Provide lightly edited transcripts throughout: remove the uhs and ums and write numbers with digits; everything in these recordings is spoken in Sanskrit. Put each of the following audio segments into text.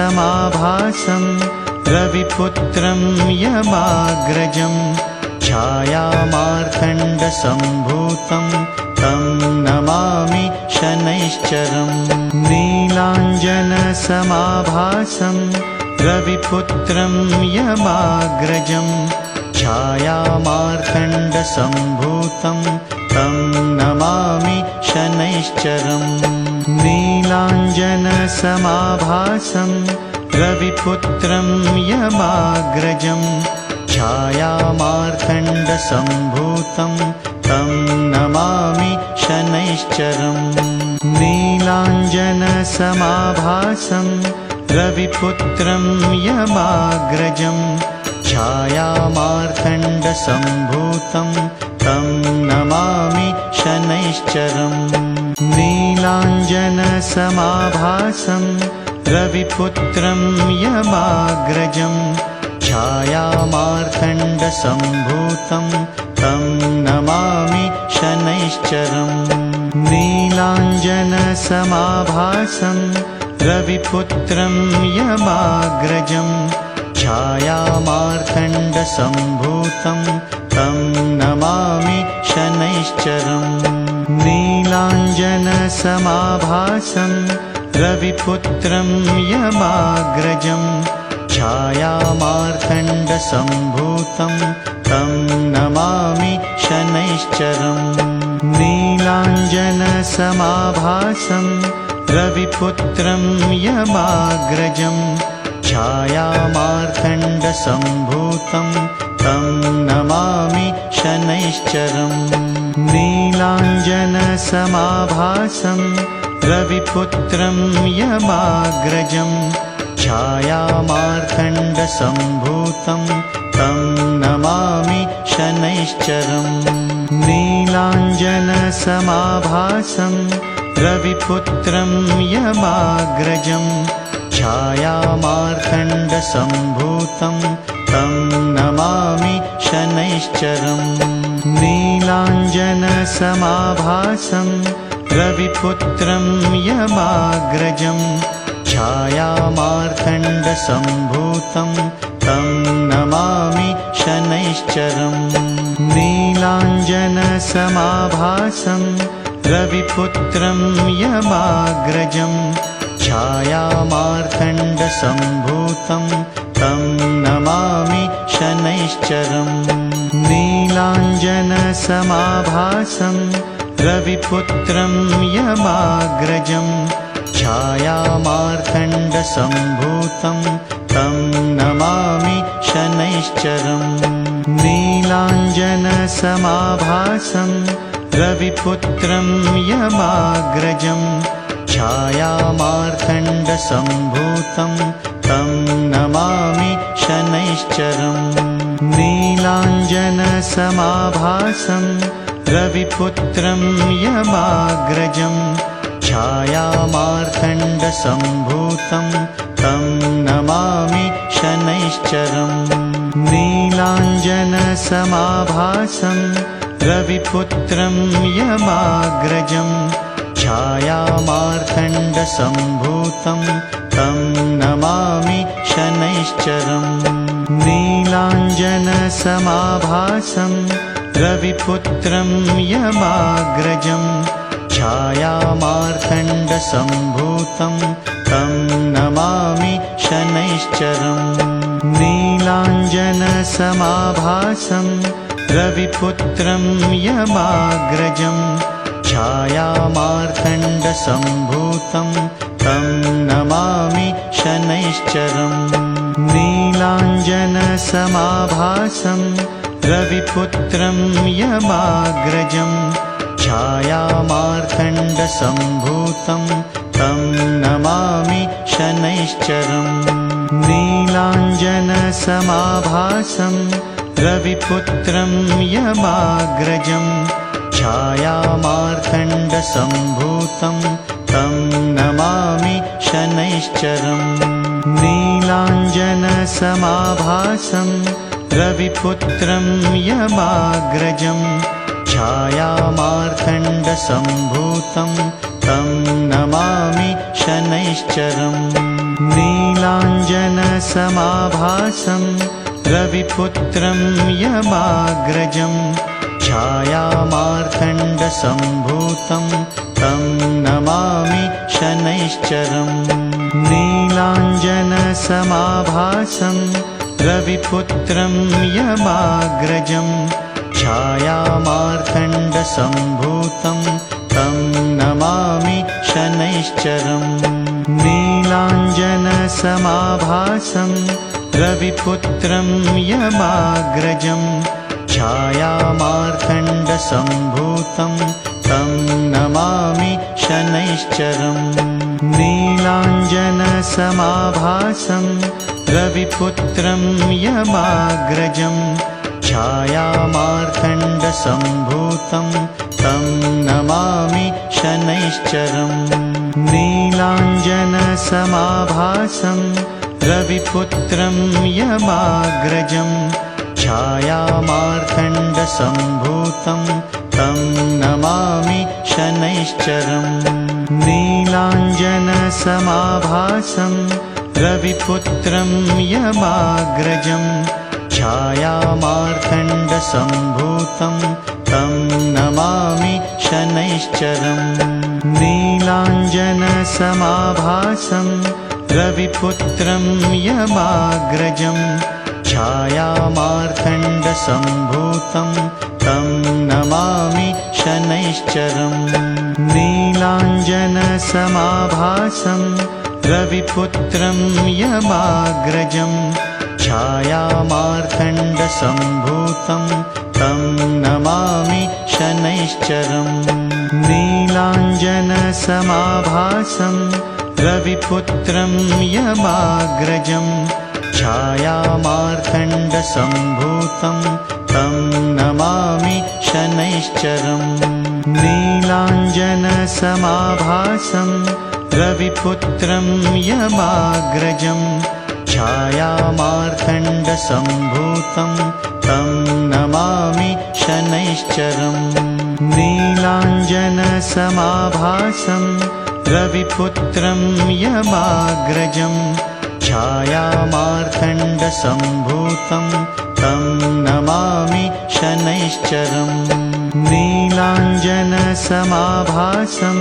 समाभासं रविपुत्रं यमाग्रजं छायामार्तण्डसम्भूतं तं नमामि शनैश्चरम् नीलाञ्जनसमाभासं रविपुत्रं यमाग्रजं छायामार्तण्डसम्भूतं तं नमामि शनैश्चरम् नीलाञ्जनसमाभासं रविपुत्रं यमाग्रजं छायामार्तण्डसम्भूतं तं नमामि शनैश्चरम् नीलाञ्जनसमाभासं रविपुत्रं यमाग्रजं छायामार्तण्डसम्भूतं तं नमामि शनैश्चरम् नीलाञ्जनसमाभासं रविपुत्रं यमाग्रजं छायामार्तण्डसम्भूतं तं नमामि शनैश्चरम् नीलाञ्जनसमाभासं रविपुत्रं यमाग्रजं छायामार्तण्डसम्भूतं तं नमामि शनैश्चरम् नीलाञ्जनसमाभासं रविपुत्रं यमाग्रजं छायामार्तण्डसम्भूतं तं नमामि शनैश्चरम् नीलाञ्जनसमाभासं रविपुत्रं यमाग्रजं छायामार्तण्डसम्भूतं तं नमामि शनैश्चरम् नीलाञ्जनसमाभासं रविपुत्रं यमाग्रजं छायामार्तण्डसम्भूतं तं नमामि शनैश्चरम् नीलाञ्जनसमाभासं रविपुत्रं यमाग्रजं छायामार्तण्डसम्भूतं तं नमामि शनैश्चरम् नीलाञ्जनसमाभासं रविपुत्रं यमाग्रजं छायामार्तण्डसम्भूतं तं नमामि शनैश्चरम् नीलाञ्जनसमाभासं रविपुत्रं यमाग्रजं छायामार्तण्डसम्भूतं तं नमामि शनैश्चरम् नीलाञ्जनसमाभासं रविपुत्रं यमाग्रजं छायामार्तण्डसम्भूतं तं नमामि शनैश्चरम् नीलाञ्जनसमाभासं रविपुत्रं यमाग्रजं छायामार्तण्डसम्भूतं तं नमामि शनैश्चरम् नीलाञ्जनसमाभासं रविपुत्रं यमाग्रजं छायामार्तण्डसम्भूतं तं नमामि शनैश्चरम् नीलाञ्जनसमाभासं रविपुत्रं यमाग्रजं छायामार्तण्डसम्भूतं तं नमामि शनैश्चरम् नीलाञ्जनसमाभासं रविपुत्रं यमाग्रजं छायामार्तण्डसम्भूतं तं नमामि शनैश्चरम् नीलाञ्जनसमाभासं रविपुत्रं यमाग्रजं छायामार्तण्डसम्भूतं तं नमामि शनैश्चरम् नीलाञ्जनसमाभासं रविपुत्रं यमाग्रजं छायामार्तण्डसम्भूतं तं नमामि शनैश्चरम् नीलाञ्जनसमाभासं रविपुत्रं यमाग्रजं छायामार्तण्डसम्भूतं तं नमामि शनैश्चरम् नीलाञ्जनसमाभासं रविपुत्रं यमाग्रजं छायामार्तण्डसम्भूतं तं नमामि शनैश्चरम् नीलाञ्जनसमाभासं रविपुत्रं यमाग्रजं छायामार्तण्डसम्भूतं तं नमामि शनैश्चरम् नीलाञ्जनसमाभासं रविपुत्रं यमाग्रजं छायामार्तण्डसम्भूतं तं नमामि शनैश्चरम् नीलाञ्जनसमाभासं रविपुत्रं यमाग्रजं छायामार्तण्डसम्भूतं तं नमामि शनैश्चरम् नीलाञ्जनसमाभासं रविपुत्रं यमाग्रजं छायामार्तण्डसम्भूतं तं नमामि शनैश्चरम् नीलाञ्जनसमाभासं रविपुत्रं यमाग्रजं छायामार्तण्डसम्भूतं तं नमामि शनैश्चरम् नीलाञ्जनसमाभासं रविपुत्रं यमाग्रजं छायामार्तण्डसम्भूतं तं नमामि शनैश्चरम् नीलाञ्जनसमाभासं रविपुत्रं यमाग्रजं छायामार्तण्डसम्भूतं तं नमामि शनैश्चरम् नीलाञ्जनसमाभासं रविपुत्रं यमाग्रजं छायामार्तण्डसम्भूतं तं नमामि शनैश्चरम् नीलाञ्जनसमाभासं रविपुत्रं यमाग्रजं छायामार्तण्डसम्भूतं तं नमामि शनैश्चरम् नीलाञ्जनसमाभासं रविपुत्रं यमाग्रजं छायामार्तण्डसम्भूतं तं नमामि शनैश्चरम् नीलाञ्जनसमाभासं रविपुत्रं यमाग्रजं छायामार्तण्डसम्भूतं तं नमामि शनैश्चरम् नीलाञ्जनसमाभासं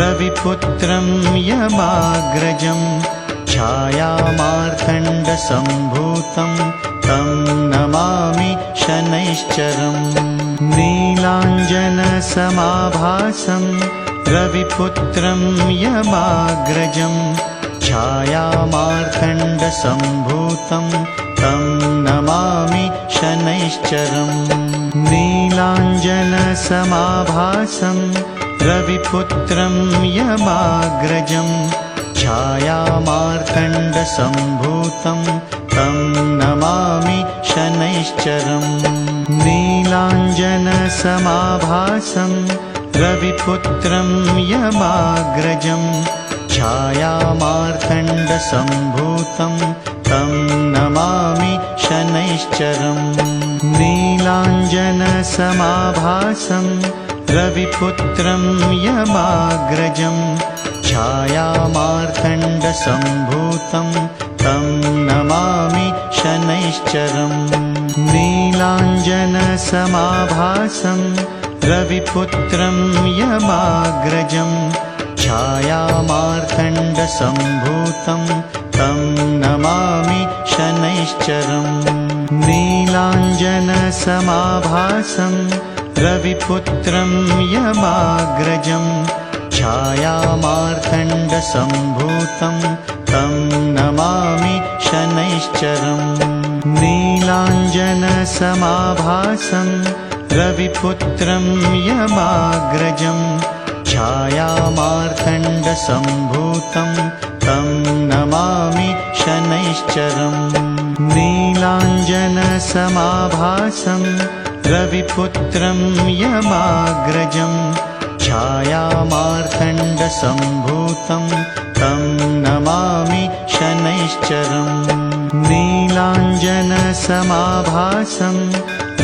रविपुत्रं यमाग्रजं छायामार्तण्डसम्भूतं तं नमामि शनैश्चरम् नीलाञ्जनसमाभासं रविपुत्रं यमाग्रजं छायामार्तण्डसम्भूतं तं नमामि शनैश्चरम् नीलाञ्जनसमाभासं रविपुत्रं यमाग्रजं छायामार्तण्डसम्भूतं तं नमामि शनैश्चरम् नीलाञ्जनसमाभासं रविपुत्रं यमाग्रजं छायामार्तण्डसम्भूतं तं नमामि शनैश्चरम् नीलाञ्जनसमाभासं रविपुत्रं यमाग्रजं छायामार्तण्डसम्भूतं तं नमामि शनैश्चरम् नीलाञ्जनसमाभासं रविपुत्रं यमाग्रजं छायामार्तण्डसम्भूतं तं नमामि शनैश्चरम् नीलाञ्जनसमाभासं रविपुत्रं यमाग्रजं छायामार्तण्डसम्भूतं तं नमामि शनैश्चरम् नीलाञ्जनसमाभासं रविपुत्रं यमाग्रजं छायामार्तण्डसम्भूतं तं नमामि शनैश्चरम् नीलाञ्जनसमाभासं रविपुत्रं यमाग्रजं छायामार्तण्डसम्भूतं तं नमामि शनैश्चरम् नीलाञ्जनसमाभासं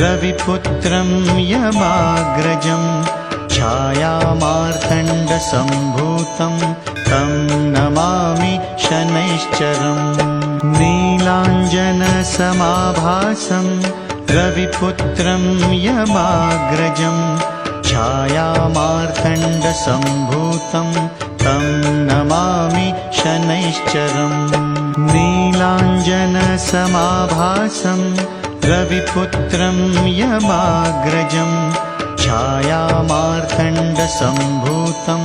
रविपुत्रं यमाग्रजं छायामार्तण्डसम्भूतं तं नमामि शनैश्चरम् समाभासं रविपुत्रं यमाग्रजं छायामार्तण्डसम्भूतं तं नमामि शनैश्चरम् नीलाञ्जनसमाभासं रविपुत्रं यमाग्रजं छायामार्तण्डसम्भूतं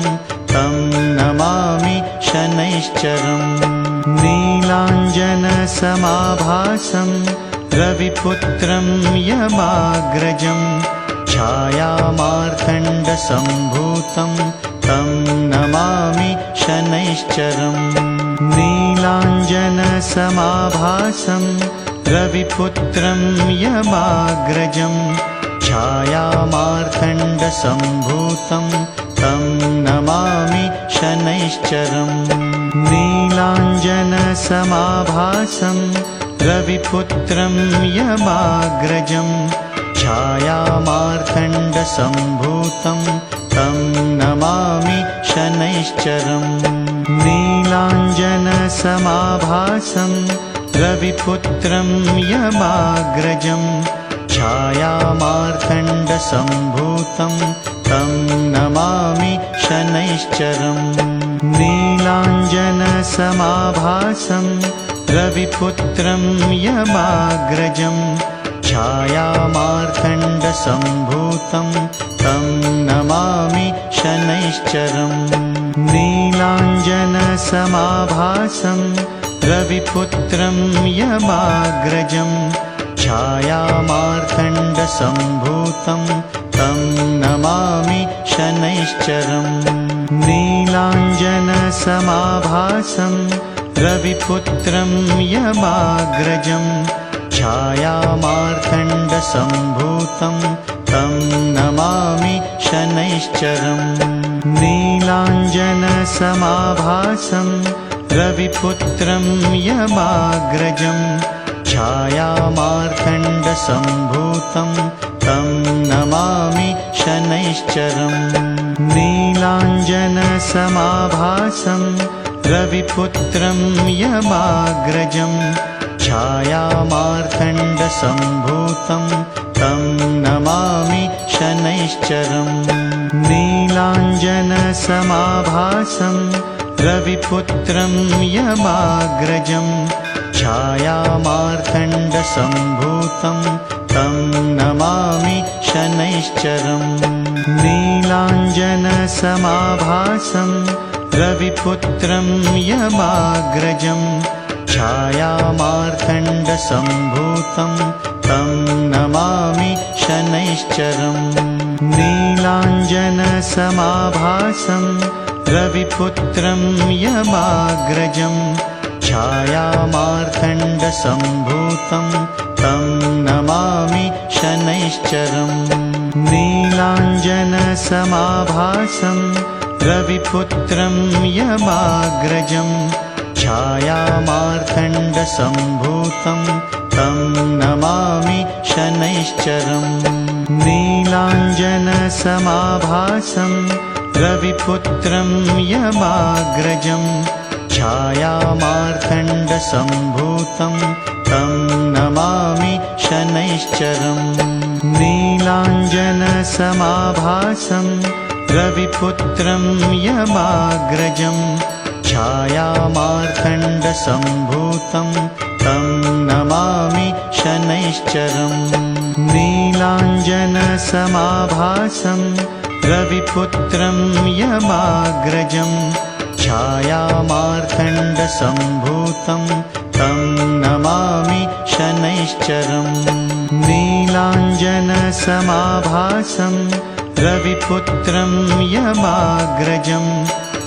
तं नमामि शनैश्चरम् नीलाञ्जनसमाभासं रविपुत्रं यमाग्रजं छायामार्तण्डसम्भूतं तं नमामि शनैश्चरम् नीलाञ्जनसमाभासं रविपुत्रं यमाग्रजं छायामार्तण्डसम्भूतं तं नमामि शनैश्चरम् नीलाञ्जनसमाभासं रविपुत्रं यमाग्रजं छायामार्तण्डसम्भूतं तं नमामि शनैश्चरम् नीलाञ्जनसमाभासं रविपुत्रं यमाग्रजं छायामार्तण्डसम्भूतं तं नमामि शनैश्चरम् नीलाञ्जनसमाभासं रविपुत्रं यमाग्रजं छायामार्तण्डसम्भूतं तं नमामि शनैश्चरम् नीलाञ्जनसमाभासं रविपुत्रं यमाग्रजं छायामार्तण्डसम्भूतं तं नमामि शनैश्चरम् नीलाञ्जनसमाभासं रविपुत्रं यमाग्रजं छायामार्तण्डसम्भूतं तं नमामि शनैश्चरम् नीलाञ्जनसमाभासं रविपुत्रं यमाग्रजं छायामार्तण्डसम्भूतं तं नमामि शनैश्चरम् नीलाञ्जनसमाभासं रविपुत्रं यमाग्रजं छायामार्तण्डसम्भूतं तं नमामि शनैश्चरम् नीलाञ्जनसमाभासं रविपुत्रं यमाग्रजं छायामार्तण्डसम्भूतं तं नमामि शनैश्चरम् नीलाञ्जनसमाभासं रविपुत्रं यमाग्रजं छायामार्तण्डसम्भूतं तं नमामि शनैश्चरम् नीलाञ्जनसमाभासं रविपुत्रं यमाग्रजं छायामार्तण्डसम्भूतं तं नमामि शनैश्चरम् नीलाञ्जनसमाभासं रविपुत्रं यमाग्रजं छायामार्तण्डसम्भूतं तं नमामि शनैश्चरम् नीलाञ्जनसमाभासं रविपुत्रं यमाग्रजं छायामार्तण्डसम्भूतं तं नमामि शनैश्चरम् नीलाञ्जनसमाभासं रविपुत्रं यमाग्रजं छायामार्तण्डसम्भूतं तं नमामि शनैश्चरम् नीलाञ्जनसमाभासं रविपुत्रं यमाग्रजं छायामार्तण्डसम्भूतं तं नमामि शनैश्चरम् नीलाञ्जनसमाभासं रविपुत्रं यमाग्रजं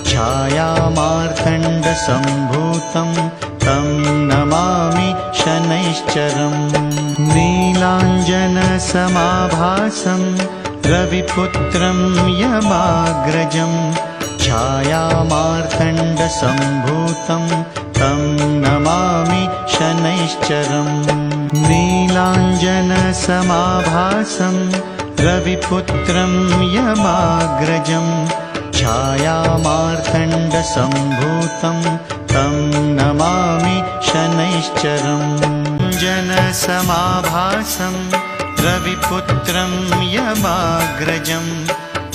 छायामार्तण्डसम्भूतं तं नमामि शनैश्चरम् नीलाञ्जनसमाभासं रविपुत्रं यमाग्रजं छायामार्तण्डसम्भूतं तं नमामि शनैश्चरम् नीलाञ्जनसमाभासं रविपुत्रं यमाग्रजं छायामार्तण्डसम्भूतं तं नमामि शनैश्चरम् अञ्जनसमाभासं रविपुत्रं यमाग्रजं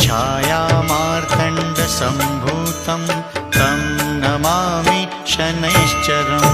छायामार्तण्डसम्भूतं तं नमामि शनैश्चरम्